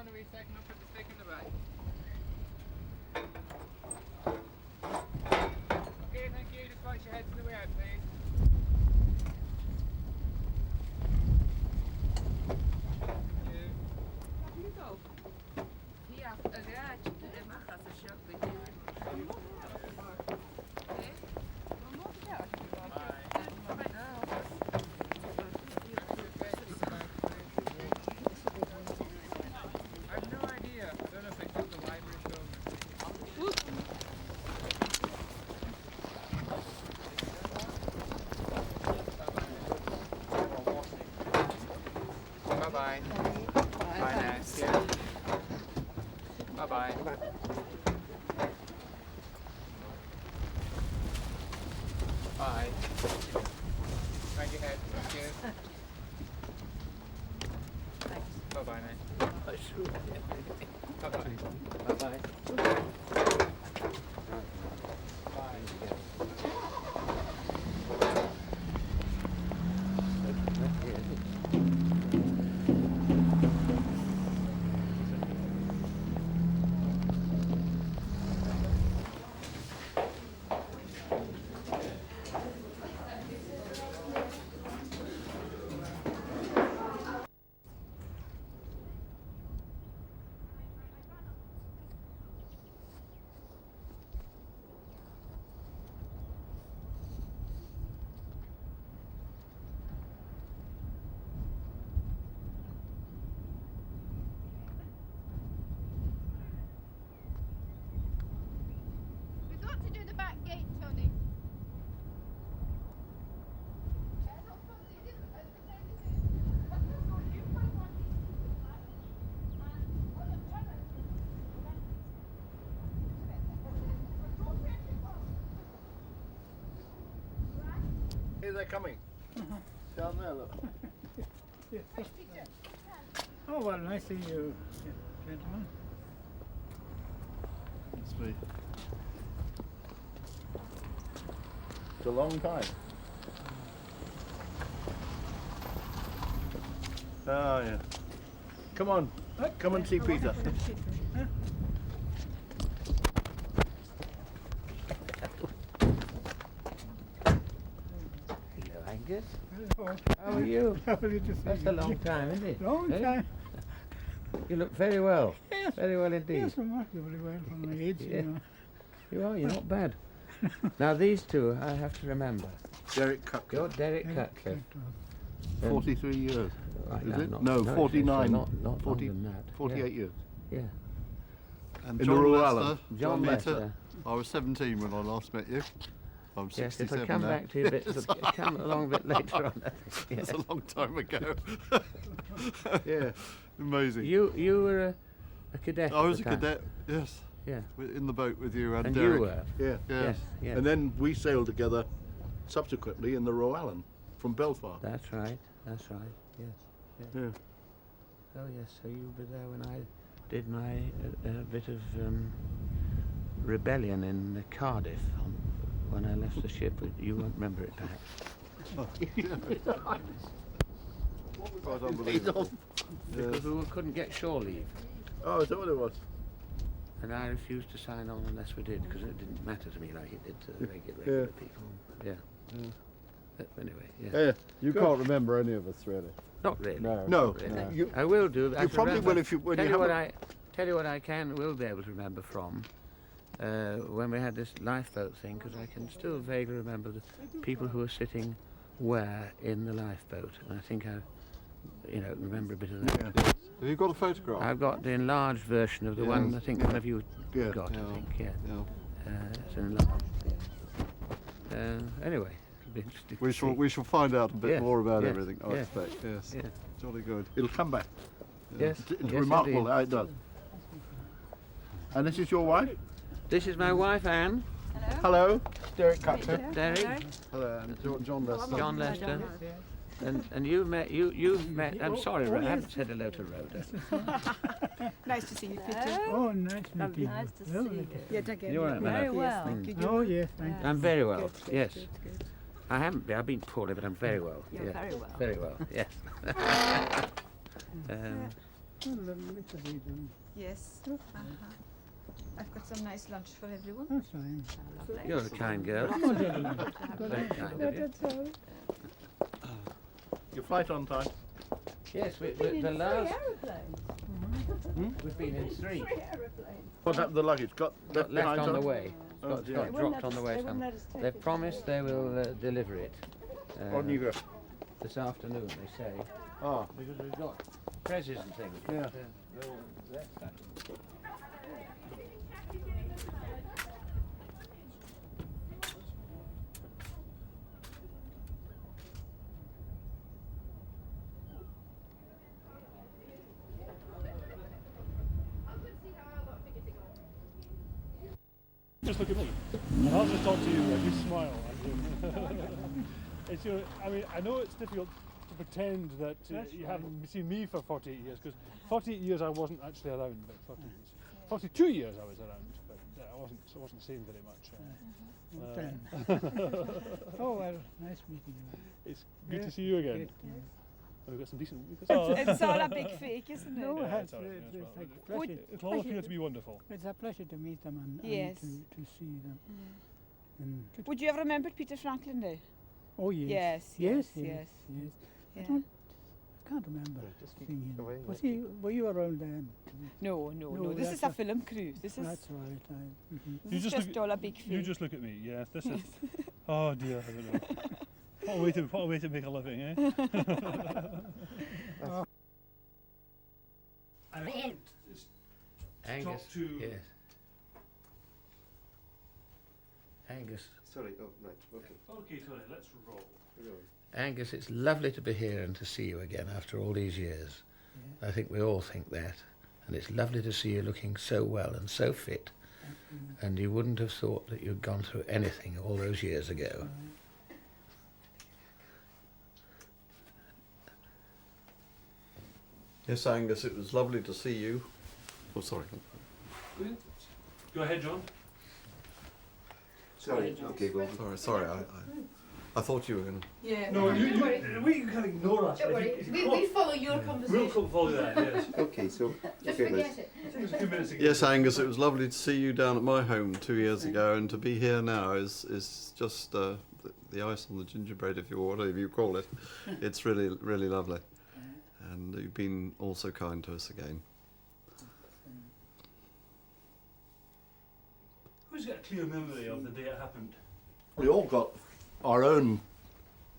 on a wee second, I'll put the stick in the bag. Okay, thank you. Just watch your head to the way out, please. Hier, der Macher, das ist ja I have no idea. I don't know if they took the library film. Bye-bye. Bye now. Yeah. Bye-bye. Bye. Mind your head. Thank you. Bye-bye now. Bye-bye. Bye-bye. We've got to do the back gate, Tony. Here they're coming. Down there, look. Oh, well, nice to see you, gentlemen. It's me. It's a long time. Oh, yeah. Come on. Come and see Peter. Hello, Angus. Hello. How are you? Lovely to see That's you. a long time, isn't it? Long Eh? time. You look very well. Yes. Very well indeed. Yes, remarkably well for my age, Yeah. you know. You are, you're not bad. Now these two I have to remember. Derek Cutcliffe. You're Derek Cutcliffe. 43 years. Right, Is it? not- No, it's 49. Not 40 longer than that. 48 years. Yeah. And In John the Royal Lester, Island. John Peter. Lester. I was 17 when I last met you. I'm Yes, 67 if I come now. back to you a bit, come along a bit later on. I think, That's yeah. a long time ago. Yeah. Amazing. You were a cadet. I at was the a time. cadet, yes, Yeah. in the boat with you and, And Derek. you were. Yeah. Yes. Yes. And then we sailed together subsequently in the Royal Island from Belfast. That's right. That's right. Yes. Yeah. Oh yes, so you were there when I did my bit of rebellion in Cardiff when I left the ship. You won't remember it, perhaps. Quite unbelievable. Because we couldn't get shore leave, Oh, is that what it was? and I refused to sign on unless we did, because it didn't matter to me like it did to the regular people. Yeah. But anyway, yeah. Yeah. You Good. can't remember any of us, really. Not really. No. No. Not really. No. You, I will do. I you can probably remember- will if you when tell you you what haven't- tell you what I will be able to remember from when we had this lifeboat thing, because I can still vaguely remember the people who were sitting where in the lifeboat, and I think I, remember a bit of that. Yeah. Have you got a photograph? I've got the enlarged version of the one I think one of you Yeah. got. Yeah. I think, yeah. Yeah. It's enlarged. Anyway, it'll be interesting. to We shall find out a bit Yes, more about yes, everything, I yes, expect. Yes. see. Yeah. Jolly good. It'll come back. Yes. It's yes, remarkable indeed. how it does. And this is your wife? This is my wife Anne. Hello. Derek Cutcliffe. Derek. Hello, and John Lester. John Lester. And you've met. I'm sorry, I haven't said hello to Rhoda. Nice to see you, Peter. Oh, nice to meet you. Nice to see Lovely. you. Yeah, take care. You're all right, my Very love? well. Thank you. Oh, yes, thank you. I'm very well. Good, good, Yes. good, good. I haven't been. I've been poorly, but I'm very well. You're yeah. very well. Very well. Yes. Well, it's a big one. Yes. I've got some nice lunch for everyone. That's fine. Lovely. You're a kind girl. Lots of Very kind of you. Your flight on time? Yes, the last... We've been in 3. What's happened to the luggage? Got Got left behind on the time? way. Oh, Got dear. dropped on the way. They've promised they will deliver it On you go. this afternoon, they say. Ah, Because we've got prezzies and things. Yeah. That's that. Just look at me. And I'll just talk to you and you smile. It's I mean, I know it's difficult to pretend that you haven't seen me for 48 years, because 48 years I wasn't actually around, but 42 years I was around, but I wasn't saying very much. Oh, well, nice meeting you. It's good to see you again. Great, yeah. We've got some decent... It's all a big fake, isn't it? No, Yeah, it's, it's all right, it's, yeah, it's well, a pleasure. It'll all appear to be wonderful. It's a pleasure to meet them and Yes. to see them. And Would you have remembered Peter Franklin Day? oh yes, Yes, yes, yes, yes, yes. Yeah. I can't remember Just keep seeing him. away, Were you around then? No. No, This that's is a a- film crew. This is That's right. this is just all a big You fake. just look at me, yes, this is... Oh dear, I don't know. What a way to make a living, eh? Angus. to- Yes. Angus. Sorry, oh, right, okay. Okay, Tony, let's roll. Angus, it's lovely to be here and to see you again after all these years. Yeah. I think we all think that. And it's lovely to see you looking so well and so fit. And you wouldn't have thought that you'd gone through anything all those years ago. Yes, Angus, it was lovely to see you. Oh, sorry. Go ahead, John. Sorry. Okay, go on. Sorry, I thought you were going to... Yeah. No, Don't worry. we can ignore us. Don't worry. We follow your conversation. We'll follow that, yes. Okay, so... Just forget it. It was a few minutes ago. Yes, Angus, it was lovely to see you down at my home 2 years ago, and to be here now is just the ice on the gingerbread, if you whatever you call it. It's really, really lovely. And you've been also kind to us again. Who's got a clear memory of the day it happened? we all got our own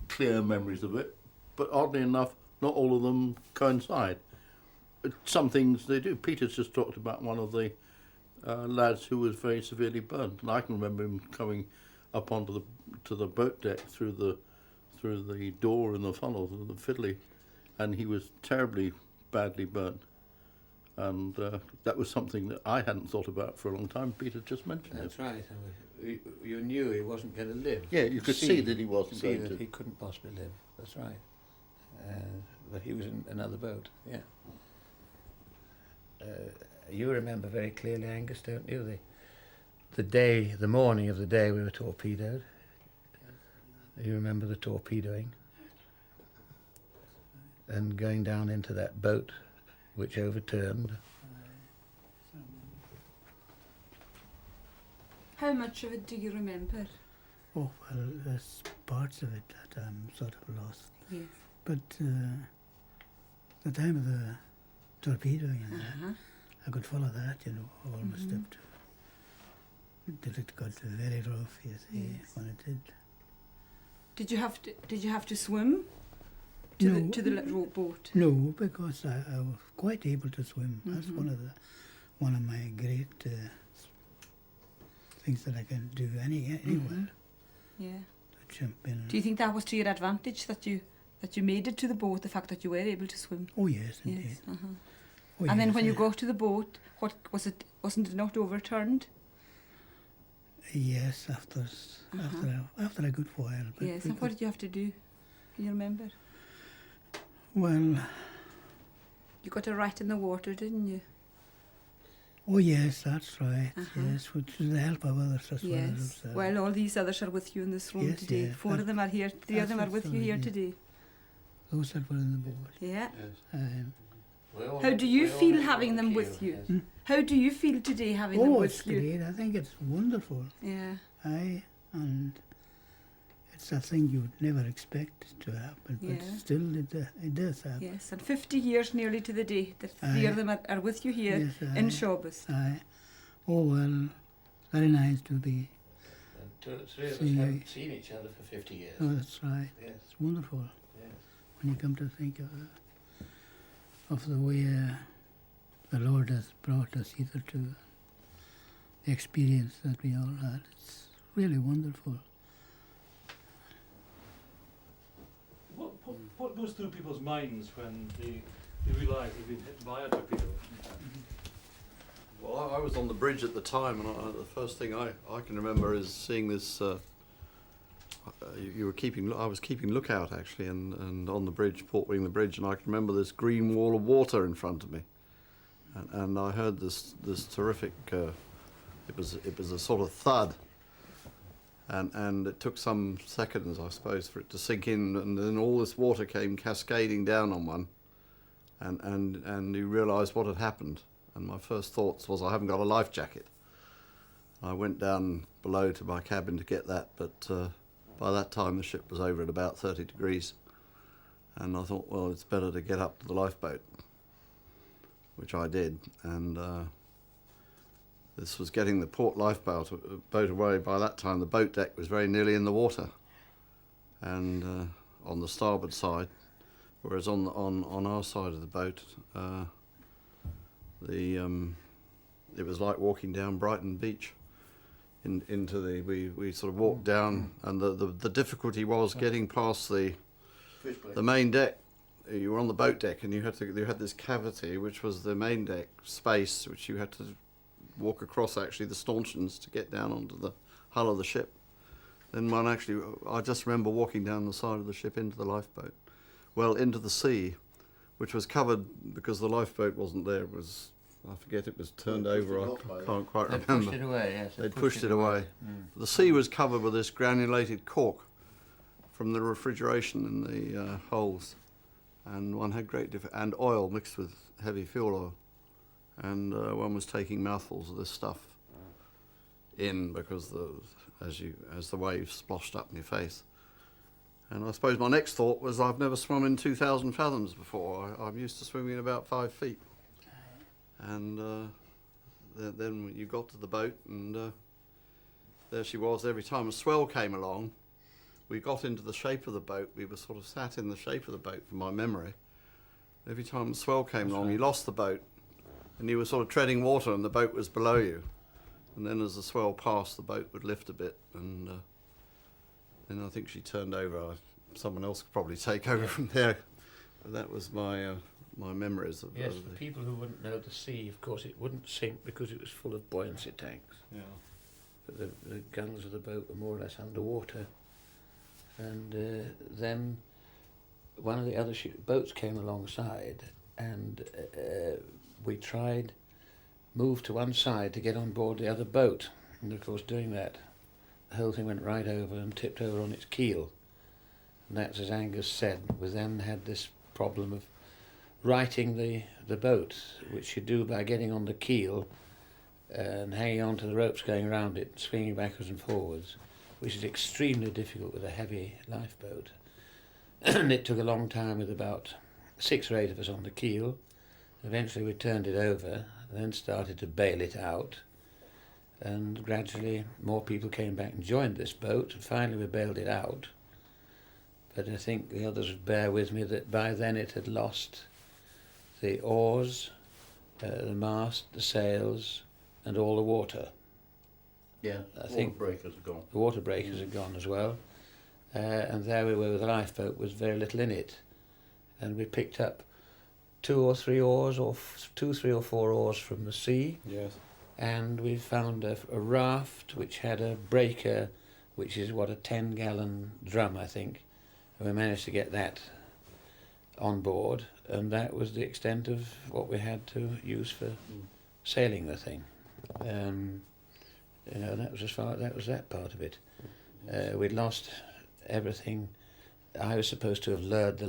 clear memories of it, but oddly enough, not all of them coincide. Some things they do. Peter's just talked about one of the lads who was very severely burnt, and I can remember him coming up onto the boat deck through the door in the funnel, the fiddly, and he was terribly badly burnt. And that was something that I hadn't thought about for a long time. Peter just mentioned That's it. right. You knew he wasn't going to live. Yeah, you could see that he wasn't see going that to. he couldn't possibly live. That's right. But he was in another boat. Yeah. You remember very clearly, Angus, don't you? The morning of the day we were torpedoed. You remember the torpedoing and going down into that boat, which overturned. How much of it do you remember? Oh, well, there's parts of it that I'm sort of lost. Yes. But the time of the torpedoing and that, I could follow that, almost up to... Till it got very rough, you see, when it did. Did you have to swim No. to the boat? No, because I was quite able to swim. That's one of my great things that I can do anywhere. Yeah. To jump in. Do you think that was to your advantage that you made it to the boat? The fact that you were able to swim. Oh yes, indeed. Yes. Oh, And then yes, when you got to the boat, what was it? Wasn't it not overturned? Yes, after a good while. But Yes. And what did you have to do? Can you remember? Well, You got a rat in the water, didn't you? oh yes, that's right. Yes, with the help of others as well. Yes. as, Well, all these others are with you in this room yes, today. yeah, 4 of them are here. 3 of them are with you here absolutely, today. those that were in the boat. Yeah. How do you feel having them with you? How do you feel today having them Oh, it's with you? great. I think it's wonderful. Yeah. Aye, and it's a thing you'd never expect to happen, but Yeah. still it does happen. Yes, and 50 years nearly to the day that three of them are with you here Yes, in aye. Shawbus. Aye. Oh well, very nice to be. And three of us See, haven't seen each other for 50 years. Oh, that's right. Yes. It's wonderful Yes. when you come to think of the way the Lord has brought us either to the experience that we all had. It's really wonderful. What goes through people's minds when they realise they've been hit by a torpedo? Well, I was on the bridge at the time, and the first thing I can remember is seeing this. I was keeping lookout actually, and on the bridge, portwing the bridge, and I can remember this green wall of water in front of me, and I heard this terrific. It was a sort of thud, and it took some seconds, I suppose, for it to sink in, and then all this water came cascading down on one, and you realise what had happened. And my first thoughts was, I haven't got a life jacket. I went down below to my cabin to get that, but by that time the ship was over at about 30 degrees. And I thought, well, it's better to get up to the lifeboat, which I did. And this was getting the port lifeboat away. By that time the boat deck was very nearly in the water, and on the starboard side, whereas on our side of the boat, it was like walking down Brighton Beach into the we sort of walked down, and the difficulty was getting past the main deck. You were on the boat deck, and you had this cavity which was the main deck space, which you had to walk across actually the stanchions to get down onto the hull of the ship. Then I just remember walking down the side of the ship into the lifeboat, into the sea, which was covered because the lifeboat wasn't there. I forget, it was turned over. I can't quite remember. They pushed it away, yes. They'd pushed it away. The sea was covered with this granulated cork from the refrigeration in the holes, and one had and oil mixed with heavy fuel oil, and one was taking mouthfuls of this stuff in because as the waves splashed up in your face. And I suppose my next thought was, I've never swum in 2,000 fathoms before. I'm used to swimming in about 5 feet. And then you got to the boat, and there she was. Every time a swell came along, we got into the shape of the boat. We were sort of sat in the shape of the boat, from my memory. Every time a swell came along, you lost the boat, and you were sort of treading water, and the boat was below you. And then as the swell passed, the boat would lift a bit, and then I think she turned over. Someone else could probably take over from there. But that was my memories of. Yes, for people who wouldn't know the sea, of course, it wouldn't sink because it was full of buoyancy tanks. Yeah. But the guns of the boat were more or less underwater. And then one of the other boats came alongside, and we moved to one side to get on board the other boat. And of course, doing that, the whole thing went right over and tipped over on its keel. And that's, as Angus said, we then had this problem of righting the boat, which you do by getting on the keel and hanging on to the ropes going around it, swinging backwards and forwards, which is extremely difficult with a heavy lifeboat. And it took a long time with about 6 or 8 of us on the keel. Eventually we turned it over, then started to bail it out, and gradually more people came back and joined this boat, and finally we bailed it out. But I think the others would bear with me that by then it had lost the oars, the mast, the sails, and all the water. Yeah, I think water breakers are gone. The water breakers had gone as well. And there we were with a lifeboat with very little in it. And we picked up 2 or 3 oars, or 2, 3 or 4 oars from the sea. Yes. And we found a raft which had a breaker, which is a 10-gallon drum, I think. And we managed to get that on board, and that was the extent of what we had to use for sailing the thing. That was that part of it. We'd lost everything. I was supposed to have lured the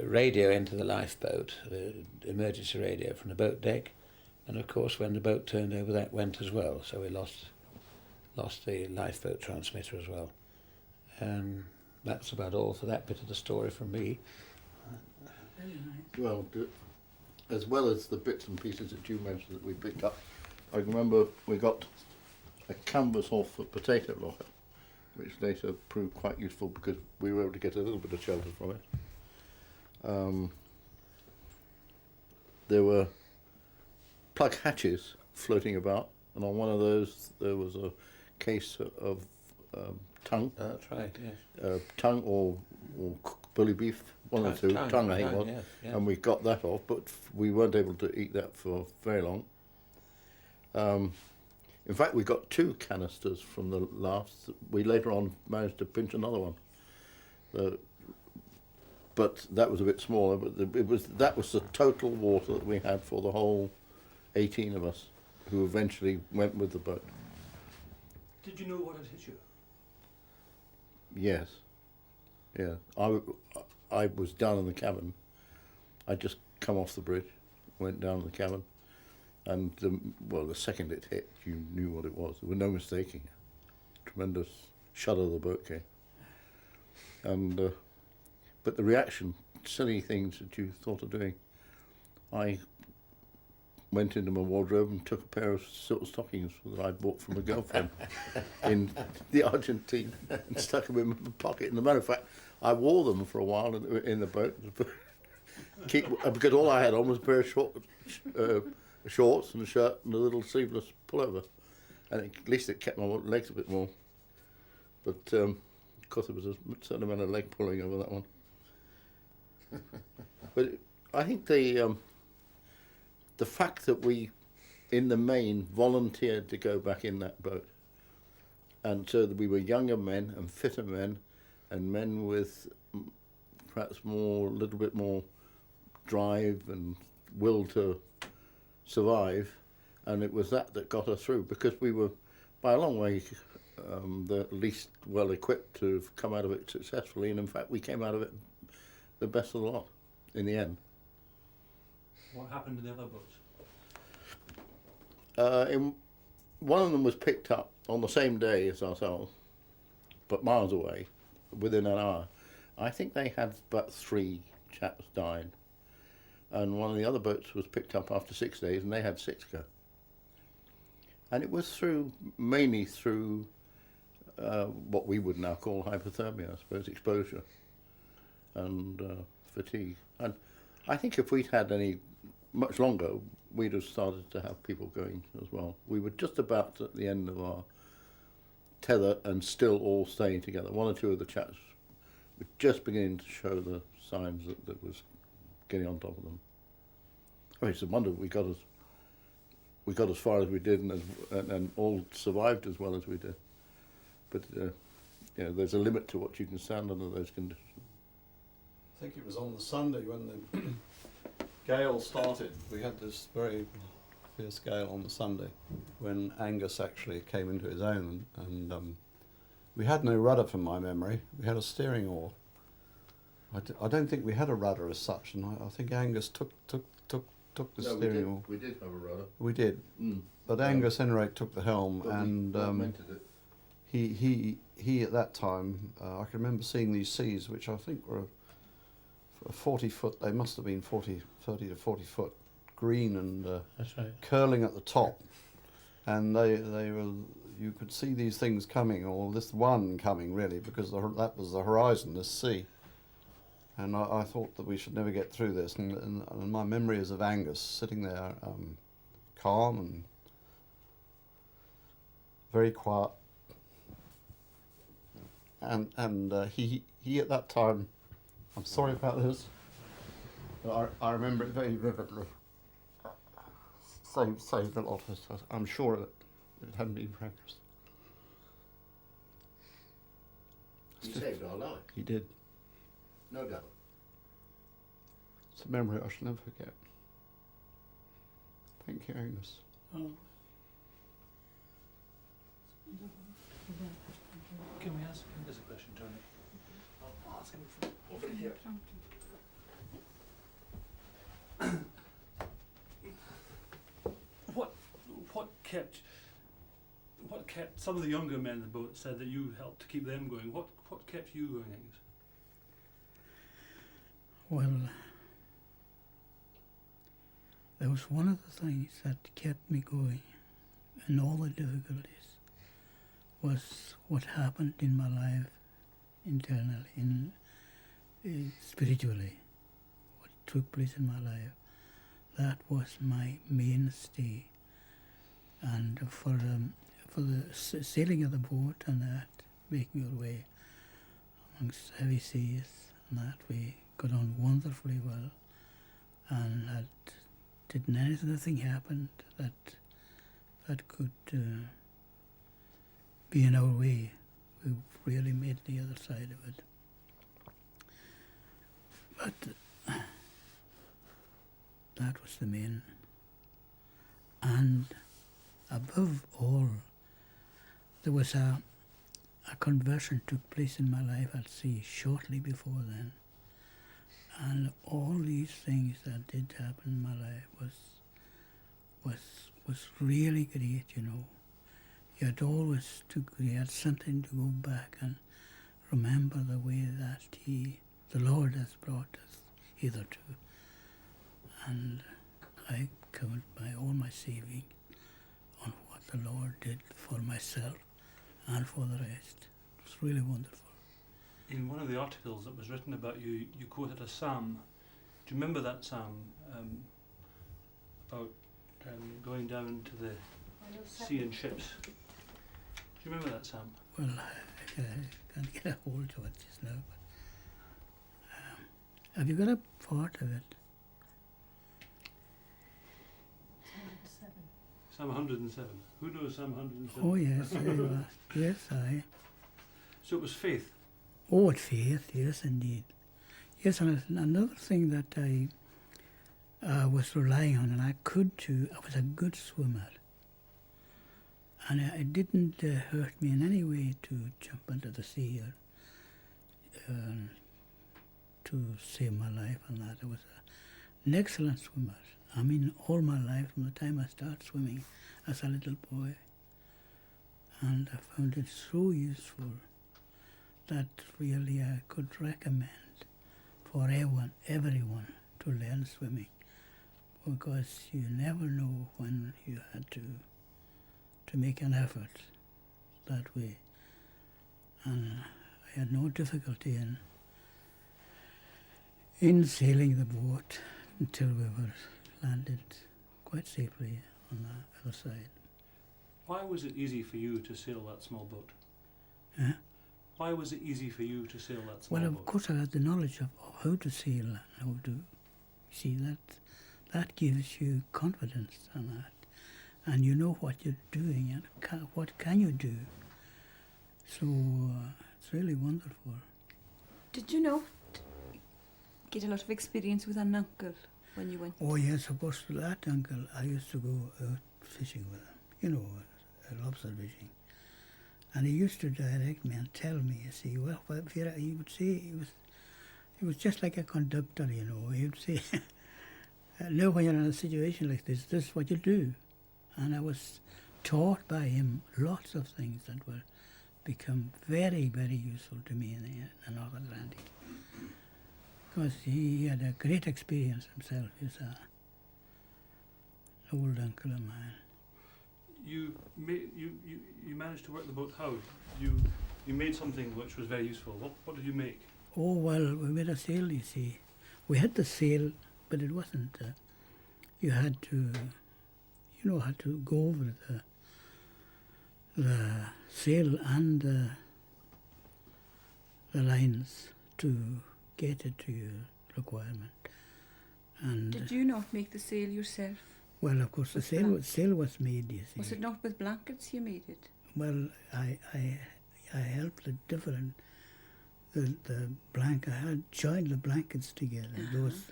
radio into the lifeboat, emergency radio from the boat deck, and of course when the boat turned over that went as well, so we lost the lifeboat transmitter as well. And that's about all for that bit of the story from me. Well, as well as the bits and pieces that you mentioned that we picked up, I remember we got a canvas off a potato locker, which later proved quite useful because we were able to get a little bit of shelter from it. There were plug hatches floating about, and on one of those there was a case of tongue. That's right, yes. Tongue or bully beef, one or two. Tongue, I think it was. Yes, yes. And we got that off, but we weren't able to eat that for very long. In fact, we got 2 canisters from the last. We later on managed to pinch another one. But that was a bit smaller. But that was the total water that we had for the whole 18 of us, who eventually went with the boat. Did you know what had hit you? Yes. Yeah. I was down in the cabin. I'd just come off the bridge, went down in the cabin, and the second it hit, you knew what it was. There was no mistaking it. Tremendous shudder the boat came. And but the reaction, silly things that you thought of doing, I went into my wardrobe and took a pair of silk stockings that I bought from a girlfriend in the Argentine and stuck them in my pocket. And as a matter of fact, I wore them for a while in the boat because all I had on was a pair of shorts and a shirt and a little sleeveless pullover. And at least it kept my legs a bit warm. But of course there was a certain amount of leg pulling over that one. But I think the fact that we, in the main, volunteered to go back in that boat, and so that we were younger men and fitter men, and men with perhaps a little bit more drive and will to survive, and it was that got us through, because we were, by a long way, the least well equipped to have come out of it successfully, and in fact we came out of it the best of the lot in the end. What happened to the other boats? One of them was picked up on the same day as ourselves, but miles away, within an hour. I think they had about 3 chaps died, and one of the other boats was picked up after 6 days, and they had 6 go. And it was mainly through what we would now call hypothermia, I suppose, exposure and fatigue. And I think if we'd had any much longer, we'd have started to have people going as well. We were just about at the end of our tether and still all staying together. 1 or 2 of the chaps were just beginning to show the signs that was getting on top of them. I mean, it's a wonder we got as far as we did and all survived as well as we did. But there's a limit to what you can stand under those conditions. I think it was on the Sunday when the gale started. We had this very fierce gale on the Sunday when Angus actually came into his own, and we had no rudder from my memory. We had a steering oar. I don't think we had a rudder as such, and I think Angus took the steering oar. We did have a rudder. We did, but Angus Enright took the helm, and he at that time, I can remember seeing these seas, which I think were 40 foot. They must have been 30 to 40 foot, green and That's right. curling at the top, and they were. You could see these things coming, or this one coming really, because that was the horizon, this sea. And I thought that we should never get through this, and my memory is of Angus sitting there, calm and very quiet. And he at that time, I'm sorry about this, but I remember it very vividly. Saved a lot of us. I'm sure of it. It hadn't been practiced. He saved our life. He did. No doubt. It's a memory I shall never forget. Thank you, Angus. Oh. Can we ask him this a question, Tony? I'll ask him from over here. kept some of the younger men in the boat said that you helped to keep them going. What kept you going, Angus? Well, there was one of the things that kept me going in all the difficulties was what happened in my life internally, spiritually, what took place in my life. That was my mainstay. And for the sailing of the boat and that, making our way amongst heavy seas and that, we got on wonderfully well. And nothing happened that could be in our way. We really made the other side of it. But that was the main. And above all, there was a conversion took place in my life at sea shortly before then. And all these things that did happen in my life was really great, you know. You had something to go back and remember the way that the Lord has brought us hitherto. And I covered all my saving on what the Lord did for myself and for the rest. It was really wonderful. In one of the articles that was written about you, you quoted a psalm. Do you remember that psalm about going down to the sea in ships? Do you remember that psalm? Well, I can't get a hold of it just now. But, have you got a part of it? Psalm 107. Who knows Psalm 107? Oh yes, there you are. Yes, I. So it was faith. Oh, it's faith, yes, indeed. Yes, and another thing that I was relying on, and I was a good swimmer. And it didn't hurt me in any way to jump into the sea or to save my life and that. I was an excellent swimmer. I mean, all my life, from the time I started swimming as a little boy. And I found it so useful that really I could recommend for everyone to learn swimming, because you never know when you had to make an effort that way. And I had no difficulty in sailing the boat until we were landed quite safely on the other side. Why was it easy for you to sail that small boat? Huh? Why was it easy for you to sail that small Well, boat? of course I had the knowledge of how to sail and how to see that gives you confidence on that. And you know what you're doing and what can you do. So it's really wonderful. Did you not get a lot of experience with an uncle when you went? Oh yes, of course, that uncle, I used to go out fishing with him, you know, lobster fishing. And he used to direct me and tell me, you see, well, he would say, he was just like a conductor, you know. He would say, no, when you're in a situation like this is what you do. And I was taught by him lots of things that will become very, very useful to me in the North Atlantic. Because he had a great experience himself. He's an old uncle of mine. You managed to work the boat how? You made something which was very useful. What did you make? Oh, well, we made a sail, you see. We had the sail, but it wasn't, you had to go over the sail and the lines to get it to your requirement. And Did you not make the sail yourself? well, of course, the sail was made, you see. Was it not with blankets you made it? Well, I helped the different, the blanket, I had joined the blankets together, it was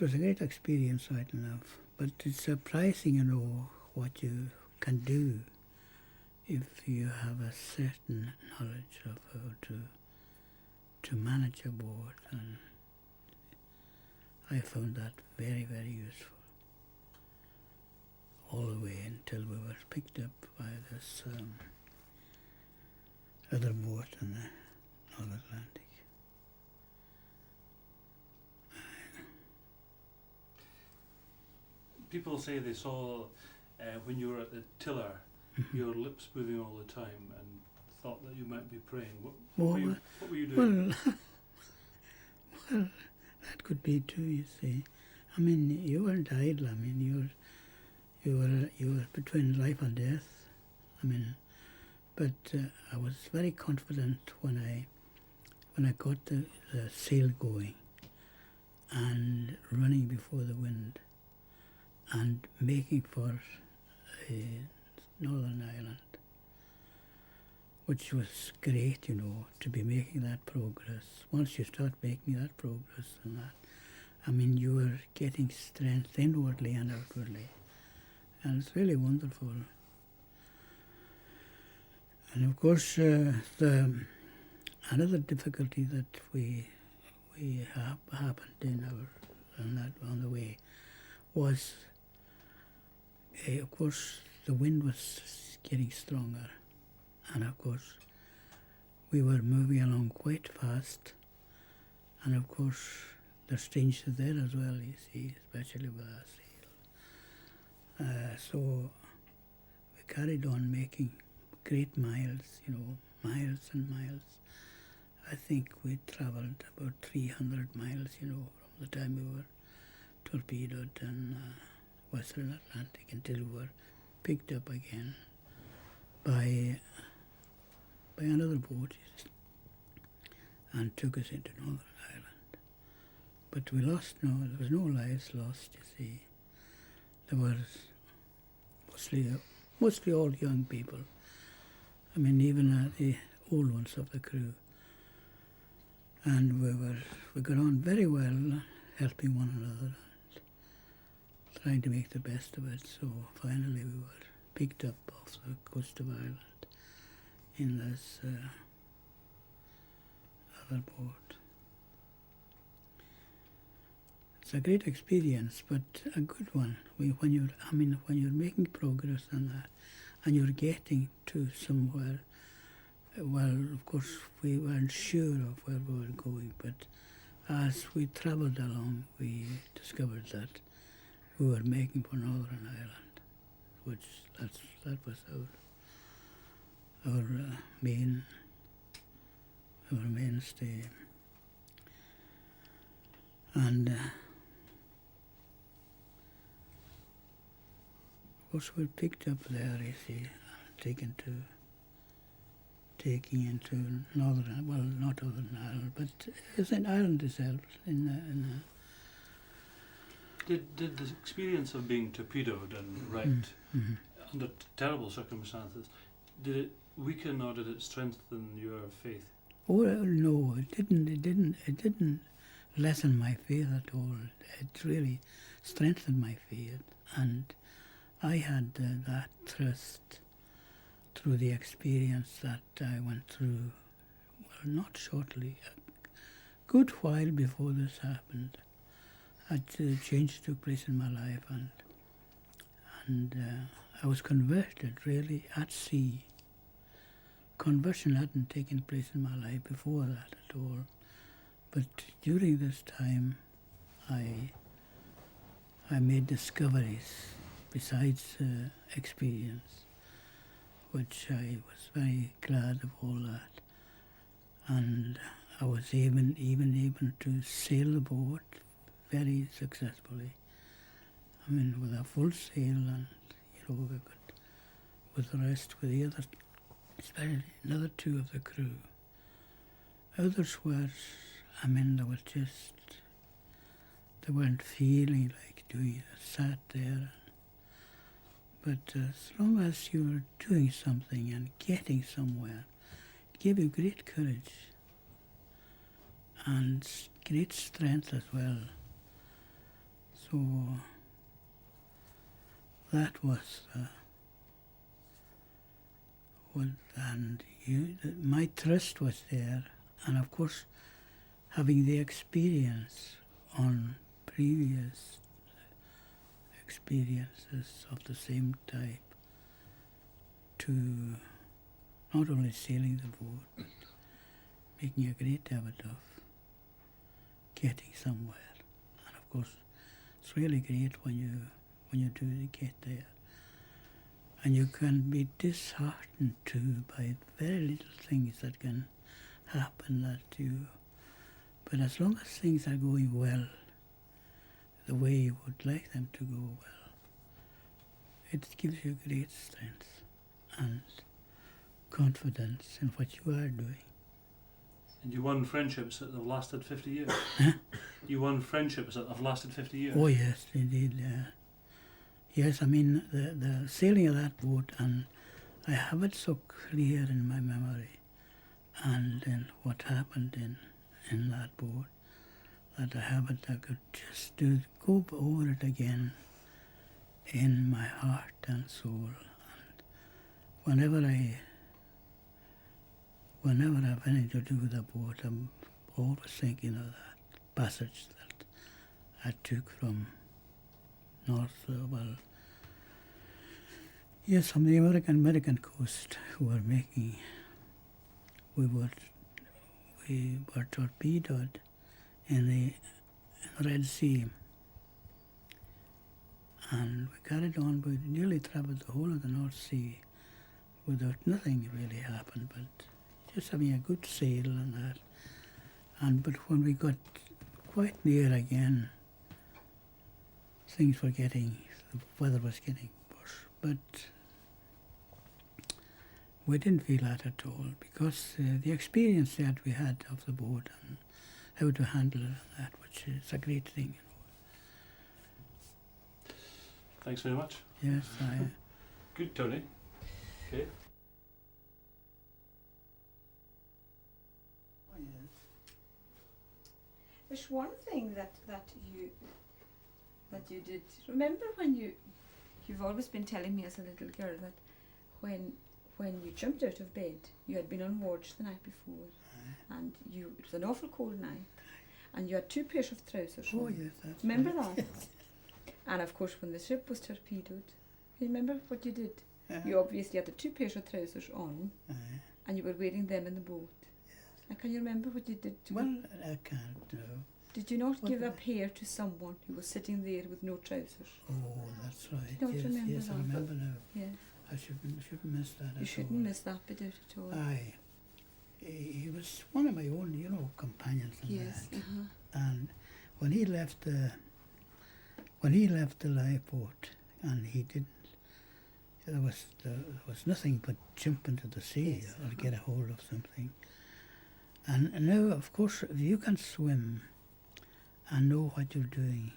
a great experience, right enough. But it's surprising, you know, what you can do if you have a certain knowledge of how to manage a boat. And I found that very, very useful. All the way until we were picked up by this other boat in the North Atlantic. People say they saw when you were at the tiller, your lips moving all the time, and thought that you might be praying. What were you doing? Well, that could be too. You see, I mean, you weren't idle. I mean, you were between life and death. I mean, but I was very confident when I got the sail going and running before the wind and making for Northern Ireland, which was great, you know, to be making that progress. Once you start making that progress and that, I mean, you were getting strength inwardly and outwardly. And it's really wonderful. And of course, another difficulty that we happened on the way was, of course, the wind was getting stronger, and of course, we were moving along quite fast, and of course, there's danger there as well. You see, especially with our sail. So we carried on making great miles, you know, miles and miles. I think we travelled about 300 miles, you know, from the time we were torpedoed in Western Atlantic until we were picked up again by another boat and took us into Northern Ireland. But we lost there was no lives lost, you see. There was mostly all young people. I mean, even the old ones of the crew. And we got on very well, helping one another and trying to make the best of it. So finally we were picked up off the coast of Ireland in this other boat. It's a great experience, but a good one. When you're making progress on that, and you're getting to somewhere. Well, of course, we weren't sure of where we were going, but as we travelled along, we discovered that we were making for Northern Ireland, which that was our mainstay. And of course, we were picked up there, you see, taken into Northern, well, not Northern Ireland, but it's in Ireland itself. Did the experience of being torpedoed and wrecked under terrible circumstances, did it weaken or did it strengthen your faith? Oh no, it didn't lessen my faith at all. It really strengthened my faith, and I had that trust through the experience that I went through, well, not shortly, a good while before this happened. A change took place in my life, and I was converted really at sea. Conversion hadn't taken place in my life before that at all, but during this time I made discoveries besides experience, which I was very glad of all that. And I was even able to sail the boat very successfully. I mean, with a full sail, and we could, with the rest, with the other, especially another two of the crew. Others were, they weren't feeling like doing it, sat there. But as long as you were doing something and getting somewhere, it gave you great courage and great strength as well. So that was my trust was there, and of course having the experience on previous experiences of the same type to not only sailing the boat, but making a great habit of getting somewhere. And of course, it's really great when you do get there. And you can be disheartened too by very little things that can happen that you. But as long as things are going well, the way you would like them to go well, it gives you great strength and confidence in what you are doing. And you won friendships that have lasted 50 years. You won friendships that have lasted 50 years. Oh yes, indeed, yeah. Yes, I mean, the sailing of that boat, and I have it so clear in my memory, and then what happened in that boat, that I have it, I could just go over it again in my heart and soul. And whenever I've anything to do with the boat, I'm always thinking of that passage that I took from north, yes, from the American coast, we were torpedoed in the Red Sea, and we carried on. We nearly travelled the whole of the North Sea without nothing really happened, but just having a good sail and that. But when we got quite near again, the weather was getting worse. But we didn't feel that at all, because the experience that we had of the boat and how to handle it and that, which is a great thing. Thanks very much. Yes, Good, Tony. Okay. There's one thing that you did. Remember when you've always been telling me as a little girl that when you jumped out of bed, you had been on watch the night before, and it was an awful cold night, and you had 2 pairs of trousers on. Oh yes, that's Remember right. that? Yes. And of course, when the ship was torpedoed, you remember what you did? You obviously had the 2 pairs of trousers on, and you were wearing them in the boat. And can you remember what you did? Well, I can't. No. Did you not What give did a I- pair to someone who was sitting there with no trousers? Oh, that's right. Don't yes, remember yes, I that. remember now. Yeah. I shouldn't miss that. You at shouldn't all. miss that bit out at all. Aye. He was one of my own, companions and Yes. that. And when he left the lifeboat, and he didn't, there was nothing but jump into the sea or get a hold of something. And now, of course, if you can swim and know what you're doing,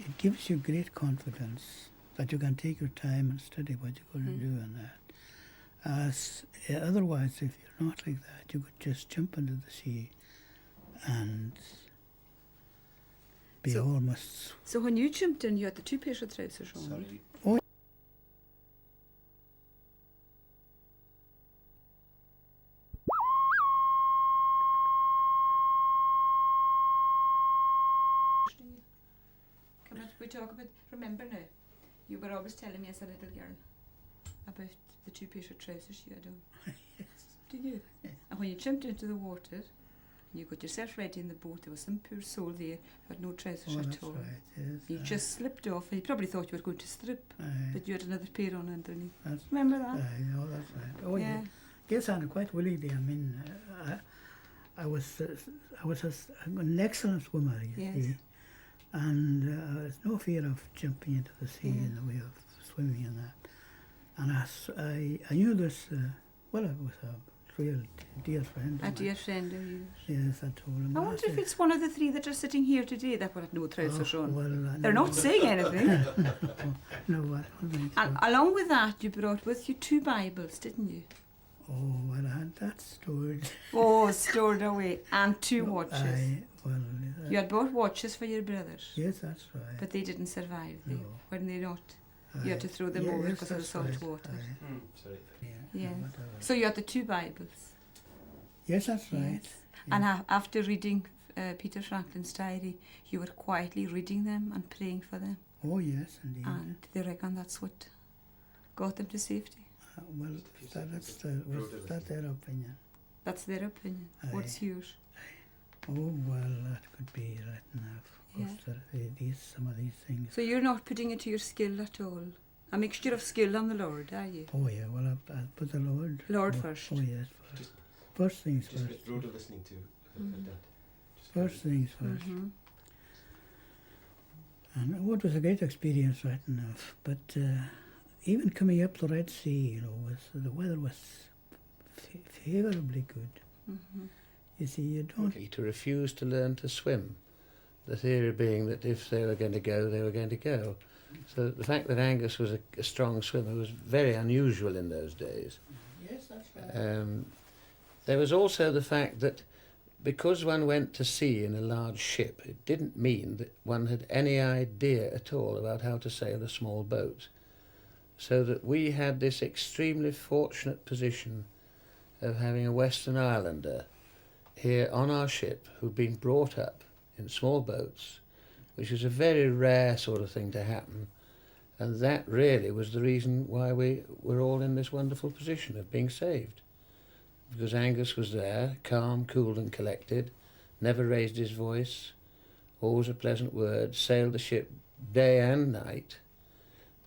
it gives you great confidence that you can take your time and study what you're going to do and that. Otherwise, if you're not like that, you could just jump into the sea and be almost. So when you jumped in, you had the 2 pairs of trousers on. Sorry. Oh. Come on, we talk about. Remember now, you were always telling me as a little girl about the 2 pairs of trousers you had on. Yes. Did you? Yeah. And when you jumped into the water, and you got yourself ready in the boat, there was some poor soul there who had no trousers Oh, at that's all. right. Yes. You just slipped off, and he probably thought you were going to strip, Aye. but you had another pair on underneath. That's Remember that? Aye, oh, that's right. Oh, Yeah. yeah. Yes, and quite willingly. I mean, I was an excellent swimmer, you Yes. see, and there's no fear of jumping into the sea Yeah. in the way of swimming and that. And I knew this. Well, it was a real dear friend. A of dear mine. friend of yours. Yes, I told him. I wonder if it's one of the 3 that are sitting here today that would have no trousers on. Well, They're not saying anything. No, I don't think so. And along with that, you brought with you 2 Bibles, didn't you? Oh, well, I had that stored. Oh, stored away. And 2 No, watches. Well, You had bought watches for your brothers, yes, that's right. but they didn't survive, No. were they not? You had to throw them Yeah, over yes, because of the that's salt right. water. Aye. Sorry. Yeah. Yeah. no, whatever. So you had the 2 Bibles. Yes, that's right. Yes. And after reading Peter Franklin's diary, you were quietly reading them and praying for them, Oh yes, indeed. and they reckon that's what got them to safety. Well, that's their opinion. That's their opinion. Aye. What's yours? Oh well, that could be right enough. Of course, some of these things. So you're not putting it to your skill at all? A mixture of skill and the Lord, are you? Oh yeah, well I'll put the Lord. Lord first. Oh yes, first things Just first. Rhoda listening to that. Just First things first. Mm-hmm. And what was a great experience right enough. But even coming up the Red Sea, the weather was favourably good. Mm-hmm. You see, you don't. To refuse to learn to swim. The theory being that if they were going to go, they were going to go. So the fact that Angus was a strong swimmer was very unusual in those days. Yes, that's right. There was also the fact that because one went to sea in a large ship, it didn't mean that one had any idea at all about how to sail a small boat. So that we had this extremely fortunate position of having a Western Islander here on our ship who'd been brought up in small boats, which is a very rare sort of thing to happen. And that really was the reason why we were all in this wonderful position of being saved. Because Angus was there, calm, cool and collected, never raised his voice, always a pleasant word, sailed the ship day and night.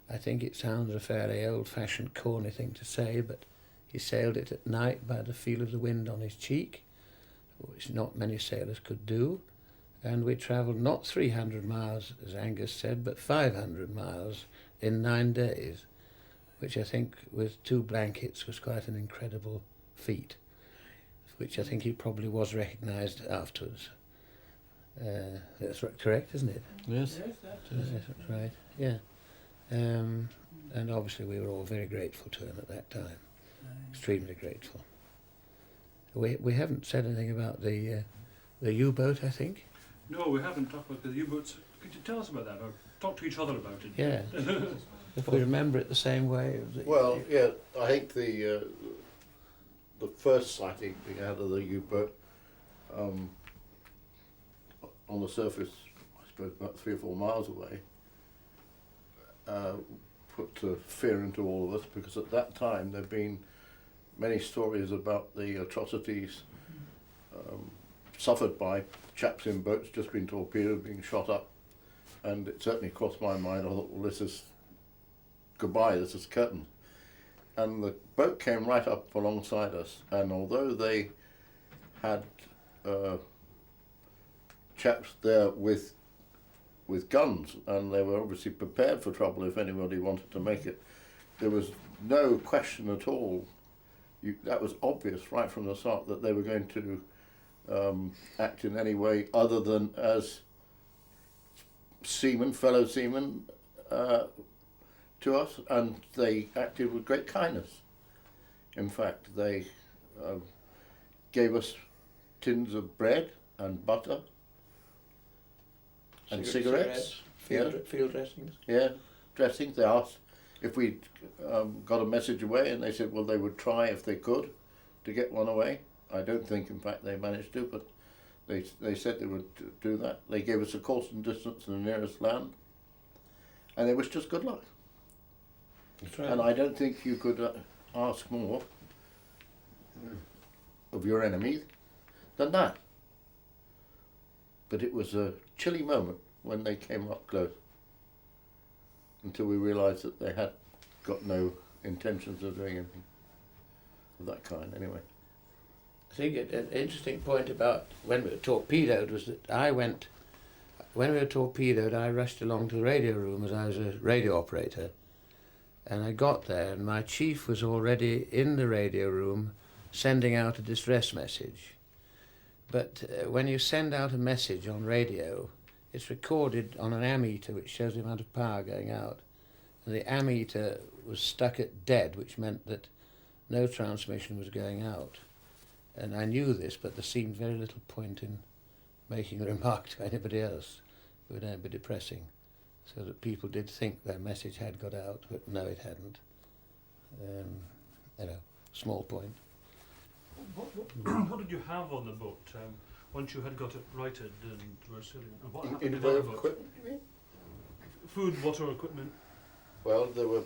I think it sounds a fairly old-fashioned, corny thing to say, but he sailed it at night by the feel of the wind on his cheek, which not many sailors could do. And we travelled not 300 miles, as Angus said, but 500 miles in 9 days, which I think with 2 blankets was quite an incredible feat, which I think he probably was recognised afterwards. That's correct, isn't it? Yes. Yes, that's right, yeah. And obviously we were all very grateful to him at that time, extremely grateful. We haven't said anything about the U-boat, I think. No, we haven't talked about the U-boats. Could you tell us about that, or talk to each other about it? Yeah, if we remember it the same way. Well, yeah, I think the first sighting we had of the U-boat on the surface, I suppose about 3 or 4 miles away, put fear into all of us, because at that time there'd been many stories about the atrocities suffered by chaps in boats just been torpedoed, being shot up, and it certainly crossed my mind. I thought, well, this is goodbye, this is curtain. And the boat came right up alongside us, and although they had chaps there with guns, and they were obviously prepared for trouble if anybody wanted to make it, there was no question at all. That was obvious right from the start that they were going to act in any way other than as seamen, fellow seamen, to us, and they acted with great kindness. In fact, they gave us tins of bread and butter and cigarettes. Field dressings. Yeah, dressings. They asked if we'd got a message away, and they said, well, they would try if they could to get one away. I don't think, in fact, they managed to, but they said they would do that. They gave us a course and distance to the nearest land, and it was just good luck. That's right. And I don't think you could ask more of your enemy than that. But it was a chilly moment when they came up close, until we realised that they had got no intentions of doing anything of that kind anyway. I think an interesting point about when we were torpedoed was that when we were torpedoed, I rushed along to the radio room as I was a radio operator, and I got there and my chief was already in the radio room sending out a distress message. But when you send out a message on radio, it's recorded on an ammeter which shows the amount of power going out, and the ammeter was stuck at dead, which meant that no transmission was going out. And I knew this, but there seemed very little point in making a remark to anybody else. It would only be depressing, so that people did think their message had got out, but no, it hadn't. Small point. What did you have on the boat? once you had got it righted and were sailing? And what In happened the to way the of other boats? equipment, you mean? Food, water, equipment. Well, there was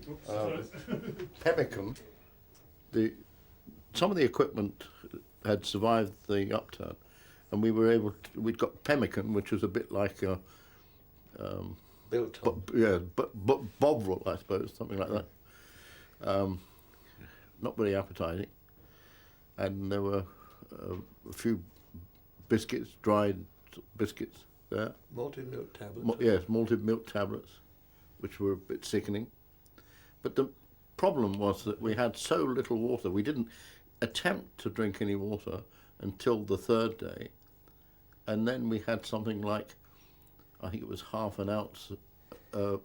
Oops, pemmican. Some of the equipment had survived the upturn, and we were able to, we'd got pemmican, which was a bit like a Built on. but bovril, I suppose, something like that. Not very appetizing. And there were a few biscuits, dried biscuits there. Malted milk tablets. Yes, malted milk tablets, which were a bit sickening. But the problem was that we had so little water. We didn't attempt to drink any water until the third day. And then we had something like, I think it was half an ounce a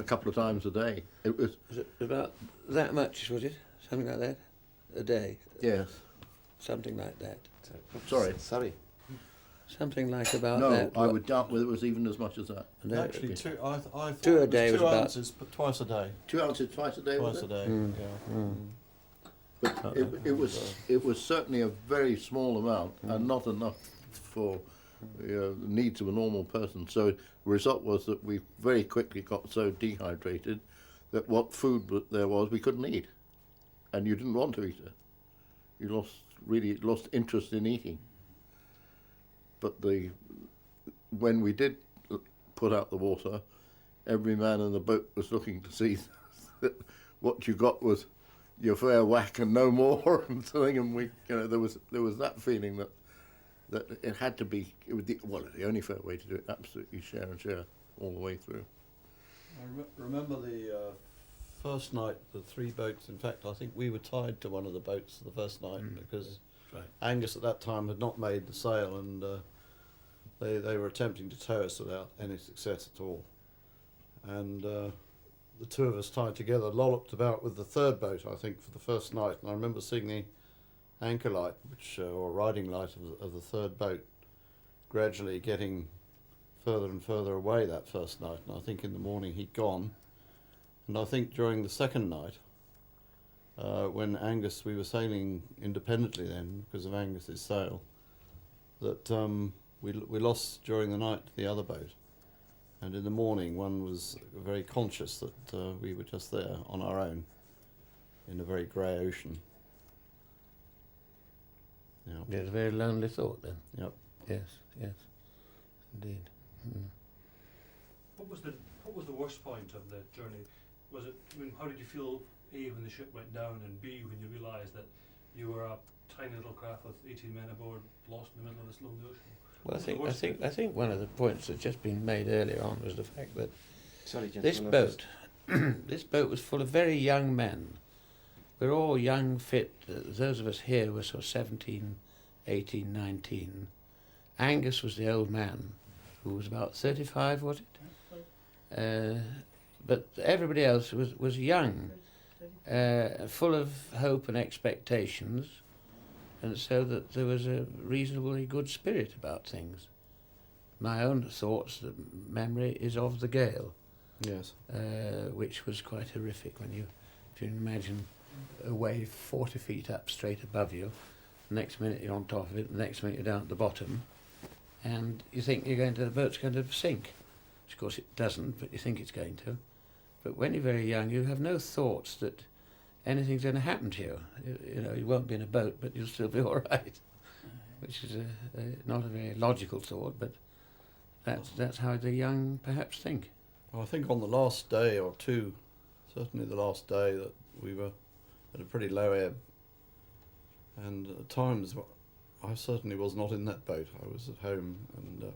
couple of times a day. It was... Was it about that much, was it? Something like that? A day? Yes. Something like that. Sorry. Sorry. Something like about No, that. I would doubt whether it was even as much as that. No, Actually, two. I thought Two a it was day was 2 about- ounces, but twice a day. 2 ounces twice a day, was Twice it? a day. Mm. Yeah. But it was certainly a very small amount and not enough for the needs of a normal person. So the result was that we very quickly got so dehydrated that what food there was we couldn't eat, and you didn't want to eat it. You lost interest in eating. But when we did put out the water, every man in the boat was looking to see that what you got was your fair whack and no more, and something. And we, there was that feeling that it had to be. It was the only fair way to do it. Absolutely share and share all the way through. I remember the first night, the 3 boats. In fact, I think we were tied to one of the boats the first night because Right. Angus at that time had not made the sail, and they were attempting to tow us without any success at all. And the 2 of us tied together lolloped about with the 3rd boat, I think, for the first night. And I remember seeing the anchor light, or riding light of the 3rd boat, gradually getting further and further away that first night. And I think in the morning he'd gone. And I think during the 2nd night, when Angus, we were sailing independently then because of Angus's sail, that we lost during the night the other boat. And in the morning, one was very conscious that we were just there on our own in a very grey ocean. Yeah. Yeah, it's a very lonely thought then. Yep. Yes, indeed. Mm. What was the worst point of the journey? Was it? I mean, how did you feel? A, when the ship went down, and B, when you realised that you were a tiny little craft with 18 men aboard, lost in the middle of this lonely ocean. Well, What was the worst I think one of the points that's just been made earlier on was the fact that Sorry, this gentlemen. boat, this boat was full of very young men. We're all young, fit. Those of us here were sort of 17, 18, 19. Angus was the old man, who was about 35, was it? But everybody else was young, full of hope and expectations, and so that there was a reasonably good spirit about things. My own thoughts, the memory is of the gale, Yes. which was quite horrific when if you imagine a wave 40 feet up straight above you, the next minute you're on top of it, the next minute you're down at the bottom, and you think the boat's going to sink. Which of course it doesn't, but you think it's going to. But when you're very young, you have no thoughts that anything's going to happen to you. You won't be in a boat, but you'll still be all right, which is not a very logical thought, but that's how the young perhaps think. Well, I think on the last day or 2, certainly the last day, that we were at a pretty low ebb. And at times, I certainly was not in that boat. I was at home, and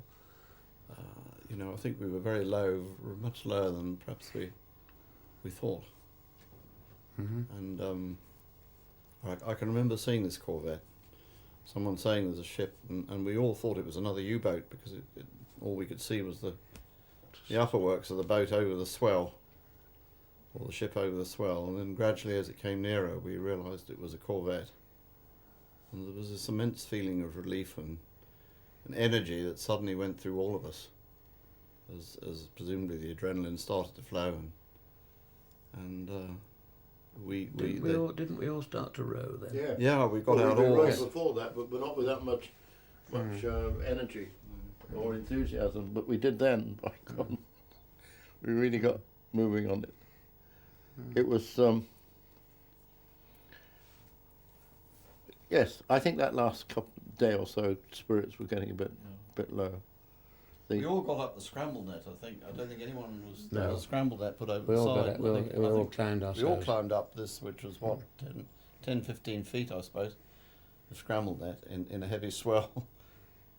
I think we were very low, much lower than perhaps we thought. Mm-hmm. And I can remember seeing this corvette. Someone saying there's a ship, and we all thought it was another U-boat because all we could see was the upper works of the boat over the swell, or the ship over the swell. And then gradually, as it came nearer, we realised it was a corvette. And there was this immense feeling of relief and energy that suddenly went through all of us, as presumably the adrenaline started to flow, and Didn't we all start to row then? Yeah, we got Well, out we'd been all. rowing before that, but not with that much energy or enthusiasm. But we did then. By God, we really got moving on it. It was. Yes, I think that last day or so, spirits were getting a bit low. We all got up the scramble net, I think. I don't think anyone was... No. There was a scramble net put over We the all got side. it. We all climbed ourselves. We all climbed up this, which was, what, 10, 15 feet, I suppose, the scramble net in a heavy swell.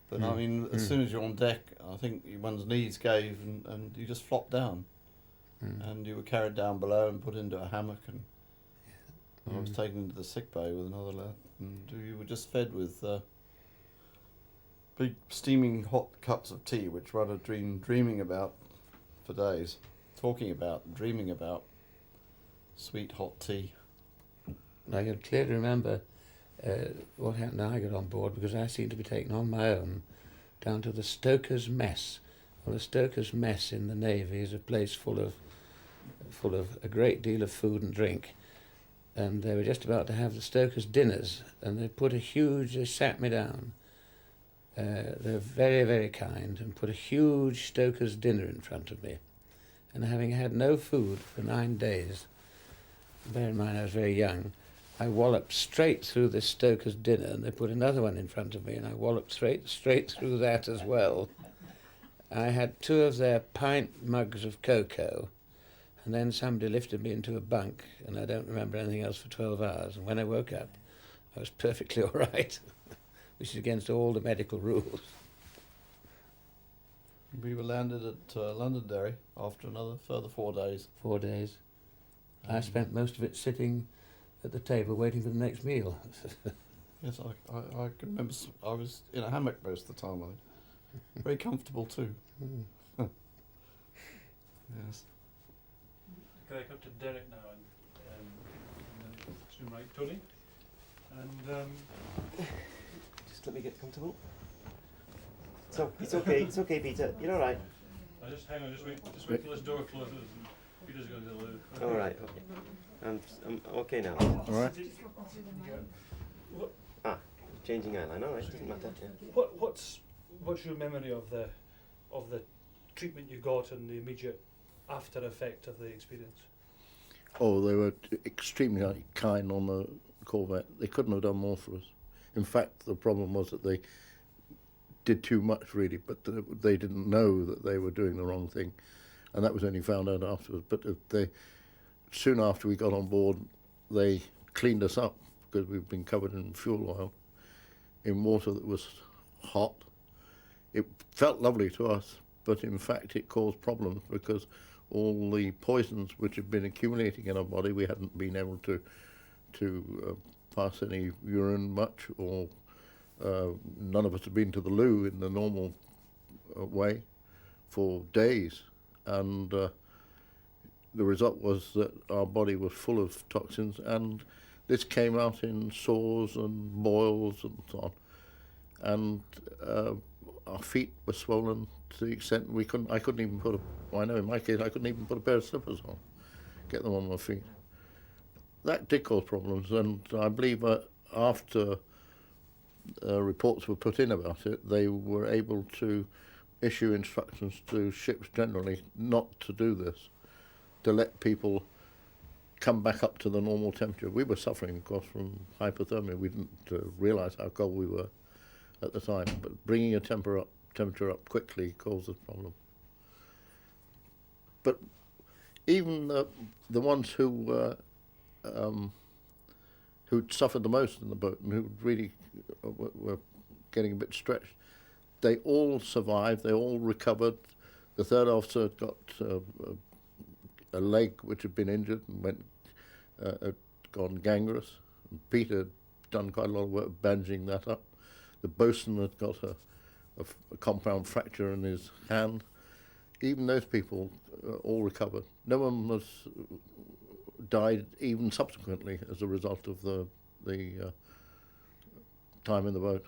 But, I mean, as soon as you're on deck, I think one's knees gave and you just flopped down. And you were carried down below and put into a hammock, and I was taken into the sick bay with another lad. And you were just fed with... big steaming hot cups of tea, which one had been dreaming about for days, talking about and dreaming about sweet hot tea. I can clearly remember what happened when I got on board, because I seemed to be taken on my own down to the Stoker's Mess. Well, the Stoker's Mess in the Navy is a place full of a great deal of food and drink, and they were just about to have the Stoker's dinners, and they sat me down. They're very, very kind, and put a huge Stoker's dinner in front of me. And having had no food for 9 days, bear in mind I was very young, I walloped straight through this Stoker's dinner, and they put another one in front of me, and I walloped straight through that as well. I had 2 of their pint mugs of cocoa, and then somebody lifted me into a bunk, and I don't remember anything else for 12 hours. And when I woke up, I was perfectly all right. Which is against all the medical rules. We were landed at Londonderry after another further 4 days. 4 days. I spent most of it sitting at the table waiting for the next meal. Yes, I can remember. I was in a hammock most of the time. Very comfortable too. Yes. Can I come to Derek now and extreme right, Tony? And Just let me get comfortable. So it's okay, Peter. You're all right. just hang on, just wait till this door closes and Peter's going to the loo. All right. Okay. I'm okay now. All right. Changing eyeline. All right. Doesn't matter. Yeah. What's your memory of the treatment you got and the immediate after effect of the experience? Oh, they were extremely kind on the Corvette. They couldn't have done more for us. In fact, the problem was that they did too much, really, but they didn't know that they were doing the wrong thing, and that was only found out afterwards. But soon after we got on board, they cleaned us up, because we'd been covered in fuel oil, in water that was hot. It felt lovely to us, but in fact it caused problems, because all the poisons which had been accumulating in our body, we hadn't been able to pass any urine much, or none of us had been to the loo in the normal way for days, and the result was that our body was full of toxins, and this came out in sores and boils and so on, and our feet were swollen to the extent I couldn't even put I know in my case I couldn't even put a pair of slippers on, get them on my feet. That did cause problems, and I believe after reports were put in about it, they were able to issue instructions to ships generally not to do this, to let people come back up to the normal temperature. We were suffering, of course, from hypothermia. We didn't realise how cold we were at the time, but bringing a temperature up quickly caused a problem. But even the ones who suffered the most in the boat and who really were getting a bit stretched, they all survived, they all recovered. The third officer got a leg which had been injured and had gone gangrenous. And Peter had done quite a lot of work bandaging that up. The bosun had got a compound fracture in his hand. Even those people all recovered. No one was died even subsequently as a result of the time in the boat.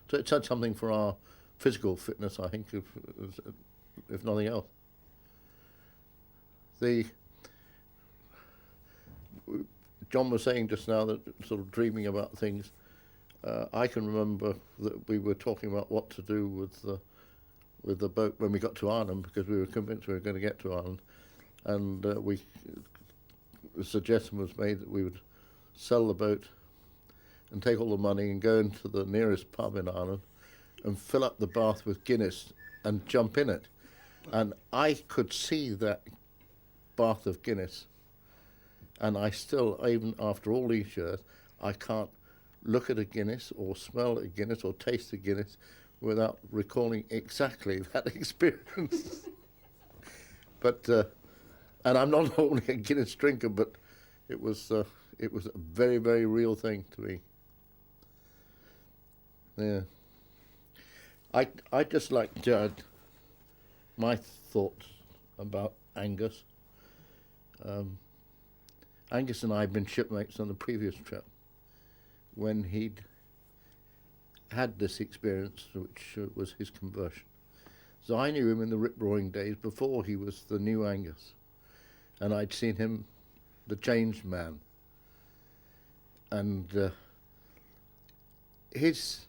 So it said something for our physical fitness, I think, if nothing else. John was saying just now that sort of dreaming about things. I can remember that we were talking about what to do with the boat when we got to Ireland, because we were convinced we were going to get to Ireland, and the suggestion was made that we would sell the boat and take all the money and go into the nearest pub in Ireland and fill up the bath with Guinness and jump in it. And I could see that bath of Guinness, and I still, even after all these years, I can't look at a Guinness or smell a Guinness or taste a Guinness without recalling exactly that experience. But and I'm not only a Guinness drinker, but it was a very, very real thing to me. Yeah. I'd just like to add my thoughts about Angus. Angus and I had been shipmates on the previous trip when he'd had this experience, which was his conversion. So I knew him in the rip-roaring days before he was the new Angus, and I'd seen him, the changed man. And his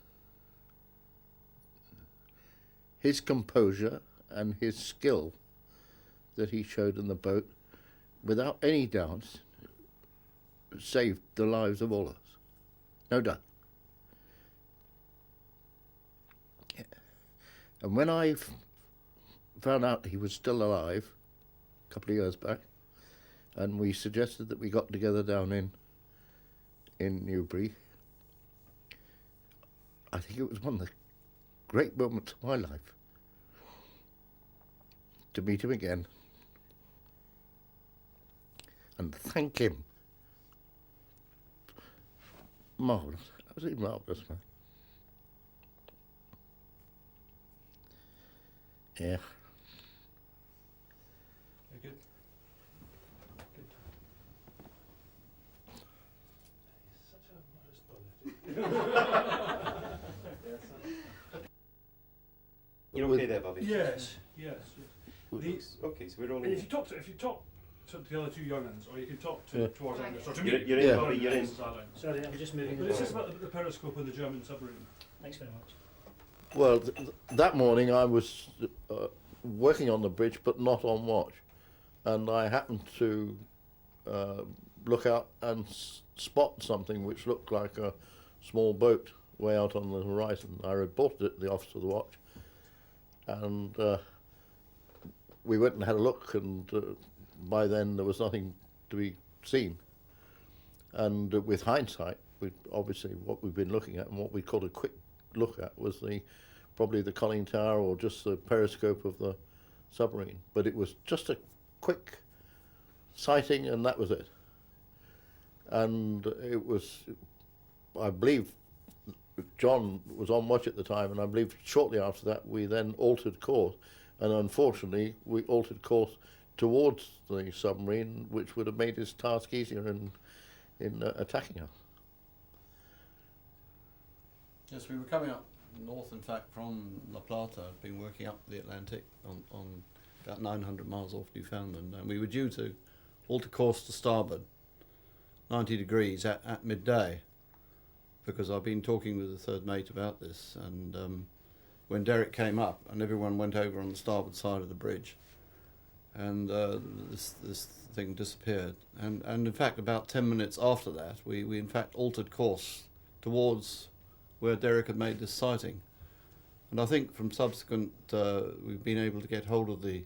composure and his skill that he showed in the boat, without any doubts, saved the lives of all of us. No doubt. And when I found out he was still alive, a couple of years back, and we suggested that we got together down in Newbury, I think it was one of the great moments of my life to meet him again and thank him. Marvellous. Absolutely marvellous, man. Yeah. Very good. He's such a modest brother. You're okay there, Bobby? Yes. Okay, so we're all And in. if you talk to the other two young'uns, or you can talk to towards Angus, or to me. You're in, Yeah. Bobby, you're in. Sorry, I'm just moving. But it's just about the periscope and the German submarine. Thanks very much. Well, that morning I was working on the bridge, but not on watch, and I happened to look out and spot something which looked like a small boat way out on the horizon. I reported it to the officer of the watch, and we went and had a look, and by then there was nothing to be seen. And with hindsight, obviously what we've been looking at and what we called a quick look at was probably the conning tower or just the periscope of the submarine. But it was just a quick sighting, and that was it. And it was, I believe, John was on watch at the time, and I believe shortly after that we then altered course, and unfortunately we altered course towards the submarine, which would have made his task easier in attacking us. Yes, we were coming up north, in fact, from La Plata. I'd been working up the Atlantic on about 900 miles off Newfoundland, and we were due to alter course to starboard, 90 degrees at midday, because I've been talking with the third mate about this, and when Derek came up and everyone went over on the starboard side of the bridge, and this thing disappeared, and in fact about 10 minutes after that we in fact altered course towards where Derek had made this sighting. And I think from subsequent we've been able to get hold of the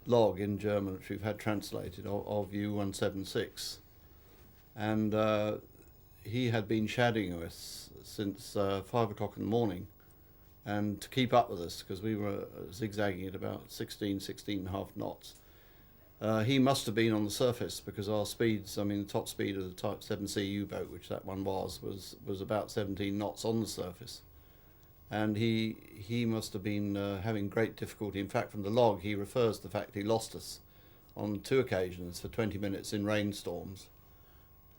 log in German, which we've had translated, of U-176, and he had been shadowing us since 5 o'clock in the morning, and to keep up with us, because we were zigzagging at about 16 and a half knots. He must have been on the surface, because our speeds, I mean the top speed of the Type 7C U-boat, which that one was about 17 knots on the surface. And he must have been having great difficulty. In fact, from the log he refers to the fact he lost us on 2 occasions for 20 minutes in rainstorms.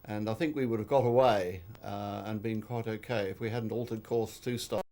And I think we would have got away and been quite okay if we hadn't altered course to start.